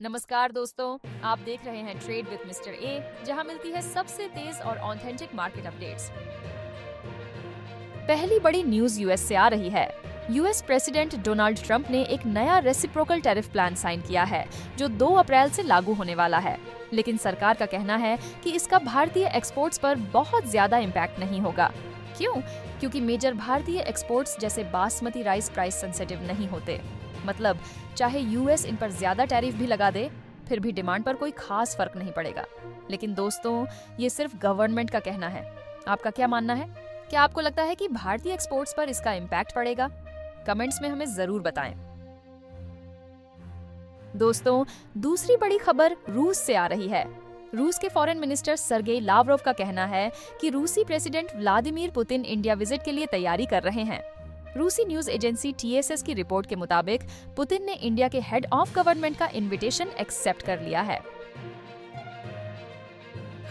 नमस्कार दोस्तों, आप देख रहे हैं ट्रेड विद मिस्टर ए, जहां मिलती है सबसे तेज और ऑथेंटिक मार्केट अपडेट्स। पहली बड़ी न्यूज यूएस से आ रही है। यूएस प्रेसिडेंट डोनाल्ड ट्रंप ने एक नया रेसिप्रोकल टैरिफ प्लान साइन किया है, जो 2 अप्रैल से लागू होने वाला है। लेकिन सरकार का कहना है कि इसका भारतीय एक्सपोर्ट्स पर बहुत ज्यादा इम्पैक्ट नहीं होगा। क्यों? क्योंकि मेजर भारतीय एक्सपोर्ट्स जैसे बासमती राइस प्राइस सेंसिटिव नहीं होते। मतलब चाहे यूएस इन पर ज्यादा टैरिफ भी लगा दे, फिर भी डिमांड पर कोई खास फर्क नहीं पड़ेगा। लेकिन दोस्तों, ये सिर्फ गवर्नमेंट का कहना है। आपका क्या मानना है? क्या आपको लगता है कि भारतीय एक्सपोर्ट्स पर इसका इम्पैक्ट पड़ेगा? कमेंट्स में हमें जरूर बताएं। दोस्तों, दूसरी बड़ी खबर रूस से आ रही है। रूस के फॉरेन मिनिस्टर सर्गेई लावरोव का कहना है कि रूसी president Vladimir Putin India visit के लिए तैयारी कर रहे हैं। रूसी न्यूज एजेंसी टीएसएस की रिपोर्ट के मुताबिक पुतिन ने इंडिया के हेड ऑफ गवर्नमेंट का इनविटेशन एक्सेप्ट कर लिया है।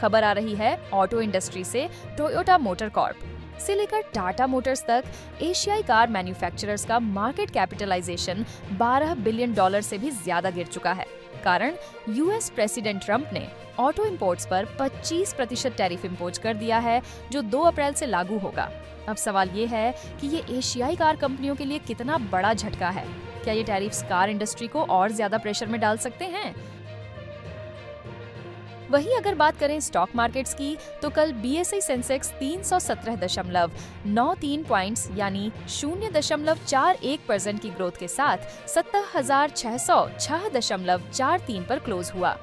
खबर आ रही है ऑटो इंडस्ट्री से। टोयोटा मोटर कॉर्प से लेकर टाटा मोटर्स तक एशियाई कार मैन्युफैक्चरर्स का मार्केट कैपिटलाइजेशन $12 बिलियन से भी ज्यादा गिर चुका है। कारण यूएस प्रेसिडेंट ट्रंप ने ऑटो इंपोर्ट्स पर 25% टैरिफ इम्पोज कर दिया है, जो 2 अप्रैल से लागू होगा। अब सवाल ये है कि ये एशियाई कार कंपनियों के लिए कितना बड़ा झटका है। क्या ये टैरिफ्स कार इंडस्ट्री को और ज्यादा प्रेशर में डाल सकते हैं? वहीं अगर बात करें स्टॉक मार्केट्स की, तो कल बीएसई सेंसेक्स 317.93 पॉइंट्स यानी 0.41% की ग्रोथ के साथ 70,606.43 पर क्लोज हुआ।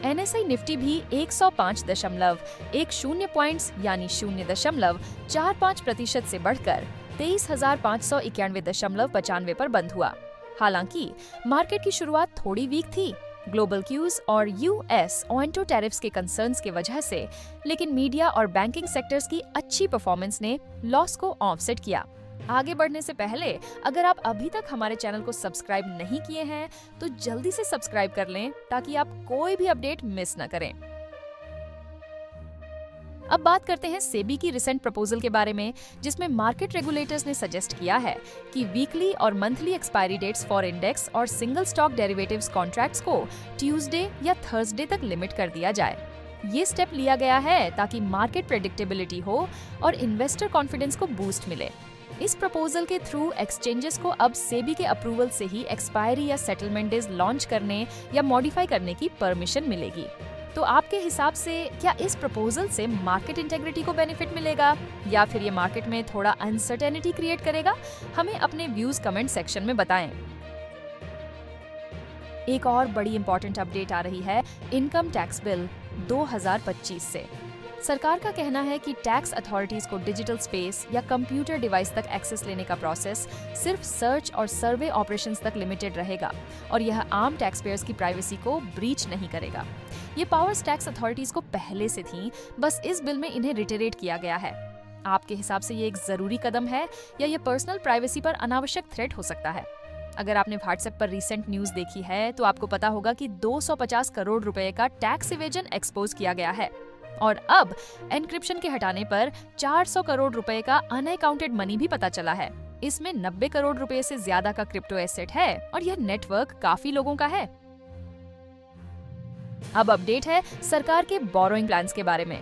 एनएसआई निफ्टी भी 105.10 पॉइंट्स यानी 0.45% से बढ़कर 23,591.95 पर बंद हुआ। हालांकि मार्केट की शुरुआत थोड़ी वीक थी, ग्लोबल क्यूज और यूएस ऑन्टो टैरिफ्स के कंसर्न्स की वजह से, लेकिन मीडिया और बैंकिंग सेक्टर्स की अच्छी परफॉर्मेंस ने लॉस को ऑफसेट किया। आगे बढ़ने से पहले अगर आप अभी तक हमारे चैनल को सब्सक्राइब नहीं किए हैं, तो जल्दी से सब्सक्राइब कर लें ताकि आप कोई भी अपडेट मिस न करें। अब बात करते हैं सेबी की रिसेंट प्रपोजल के बारे में, जिसमें मार्केट रेगुलेटर्स ने सजेस्ट किया है कि वीकली और monthly expiry dates for index और सिंगल स्टॉक डेरिवेटिव्स कॉन्ट्रैक्ट्स को ट्यूसडे या थर्सडे तक लिमिट कर दिया जाए। ये स्टेप लिया गया है ताकि मार्केट प्रेडिक्टेबिलिटी हो और इन्वेस्टर कॉन्फिडेंस को बूस्ट मिले। इस प्रपोजल के थ्रू एक्सचेंजेस को अब सेबी के अप्रूवल से ही एक्सपायरी या सेटलमेंट डेज लॉन्च करने या मॉडिफाई करने की परमिशन मिलेगी। तो आपके हिसाब से क्या इस प्रपोजल से मार्केट इंटेग्रिटी को बेनिफिट मिलेगा या फिर ये मार्केट में थोड़ा अनसर्टेनिटी क्रिएट करेगा? हमें अपने व्यूज कमेंट सेक्शन में बताएं। एक और बड़ी इंपॉर्टेंट अपडेट आ रही है इनकम टैक्स बिल 2025 से। सरकार का कहना है कि टैक्स अथॉरिटीज को डिजिटल स्पेस या कंप्यूटर डिवाइस तक एक्सेस लेने का प्रोसेस सिर्फ सर्च और सर्वे ऑपरेशंस तक लिमिटेड रहेगा और यह आम टैक्स पेयर्स की प्राइवेसी को ब्रीच नहीं करेगा। ये पावर्स टैक्स अथॉरिटीज को पहले से थी, बस इस बिल में इन्हें रिटेरेट किया गया है। आपके हिसाब से ये एक जरूरी कदम है या ये पर्सनल प्राइवेसी पर अनावश्यक थ्रेट हो सकता है? अगर आपने व्हाट्सएप पर रीसेंट न्यूज देखी है, तो आपको पता होगा कि 250 करोड़ रुपए का टैक्स इवेजन एक्सपोज किया गया है और अब एनक्रिप्शन के हटाने पर 400 करोड़ रुपए का अनअकाउंटेड मनी भी पता चला है। इसमें 90 करोड़ रुपए से ज्यादा का क्रिप्टो एसेट है और यह नेटवर्क काफी लोगों का है। अब अपडेट है सरकार के बोरोइंग प्लान्स के बारे में।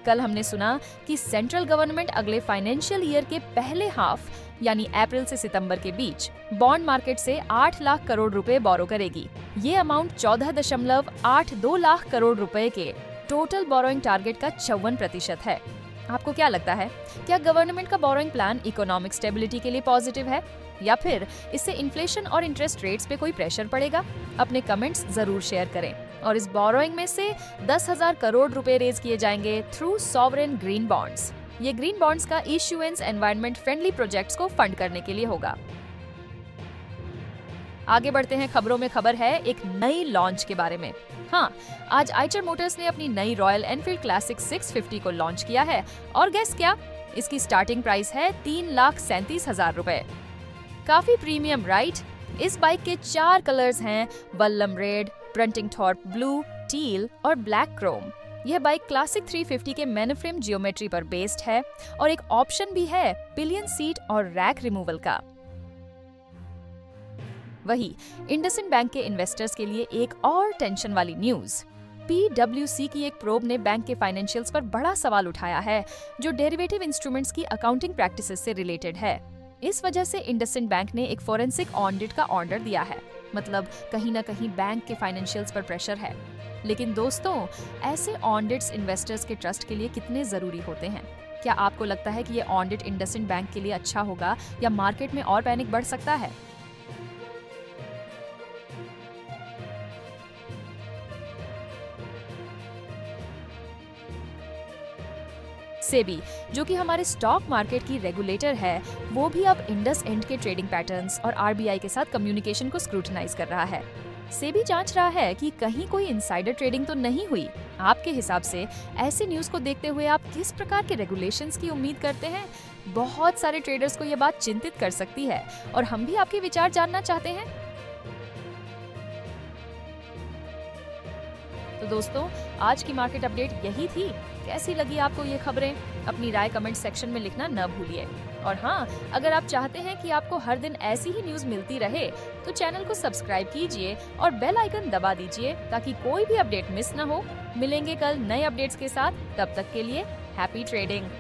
कल हमने सुना कि सेंट्रल गवर्नमेंट अगले फाइनेंशियल ईयर के पहले हाफ यानी अप्रैल से सितंबर के बीच बॉन्ड मार्केट से 8 लाख करोड़ रुपए बोरो करेगी। ये अमाउंट 14.82 लाख करोड़ रुपए के टोटल बोरोइंग टारगेट का 54% है। आपको क्या लगता है, क्या गवर्नमेंट का बोरोइंग प्लान इकोनॉमिक स्टेबिलिटी के लिए पॉजिटिव है या फिर इससे इन्फ्लेशन और इंटरेस्ट रेट्स पे कोई प्रेशर पड़ेगा? अपने कमेंट्स जरूर शेयर करें। और इस बोरोइंग में से 10,000 करोड़ रुपए रेज किए जाएंगे थ्रू सॉवरेन ग्रीन बॉन्ड्स। ये ग्रीन बॉन्ड्स का इश्यूएंस एनवायरनमेंट फ्रेंडली प्रोजेक्ट्स को फंड करने के लिए होगा। आगे बढ़ते हैं, खबरों में खबर है एक नई लॉन्च के बारे में। हाँ, आज आइचर मोटर्स ने अपनी नई रॉयल एनफील्ड क्लासिक 650 को लॉन्च किया है और गेस क्या, इसकी स्टार्टिंग प्राइस है 3,37,000 रुपए। काफी प्रीमियम, राइट? इस बाइक के 4 कलर्स हैं, वल्लम रेड, ब्रंटिंगथॉर्प ब्लू, टील और ब्लैक क्रोम। यह बाइक क्लासिक 350 के मैनफ्रेम जियोमेट्री पर बेस्ड है और एक ऑप्शन भी है पिलियन सीट और रैक रिमूवल का। वही इंडसइंड बैंक के इन्वेस्टर्स के लिए एक और टेंशन वाली न्यूज। PwC की एक प्रोब ने बैंक के फाइनेंशियल्स पर बड़ा सवाल उठाया है, जो डेरिवेटिव इंस्ट्रूमेंट्स की अकाउंटिंग प्रैक्टिसेस से रिलेटेड है। इस वजह से इंडसइंड बैंक ने एक फोरेंसिक ऑडिट का ऑर्डर दिया है। मतलब कहीं ना कहीं बैंक के फाइनेंशियल्स पर प्रेशर है। लेकिन दोस्तों, ऐसे ऑडिट्स इन्वेस्टर्स के ट्रस्ट के लिए कितने जरूरी होते हैं? क्या आपको लगता है कि ये ऑडिट इंडसइंड बैंक के लिए अच्छा होगा या मार्केट में और पैनिक बढ़ सकता है? सेबी, जो कि हमारे स्टॉक मार्केट की रेगुलेटर है, वो भी अब इंडसइंड के ट्रेडिंग पैटर्न्स और RBI के साथ कम्युनिकेशन को स्क्रूटनाइज कर रहा है। सेबी जांच रहा है कि कहीं कोई इनसाइडर ट्रेडिंग तो नहीं हुई। आपके हिसाब से ऐसे न्यूज़ को देखते हुए आप किस प्रकार के रेगुलेशंस की उम्मीद करते हैं? बहुत सारे ट्रेडर्स को ये बात चिंतित कर सकती है और हम भी आपके विचार जानना चाहते हैं। तो दोस्तों, आज की मार्केट अपडेट यही थी। कैसी लगी आपको ये खबरें? अपनी राय कमेंट सेक्शन में लिखना न भूलिए। और हाँ, अगर आप चाहते हैं कि आपको हर दिन ऐसी ही न्यूज़ मिलती रहे, तो चैनल को सब्सक्राइब कीजिए और बेल आइकन दबा दीजिए ताकि कोई भी अपडेट मिस न हो। मिलेंगे कल नए अपडेट्स के साथ। तब तक के लिए हैप्पी ट्रेडिंग।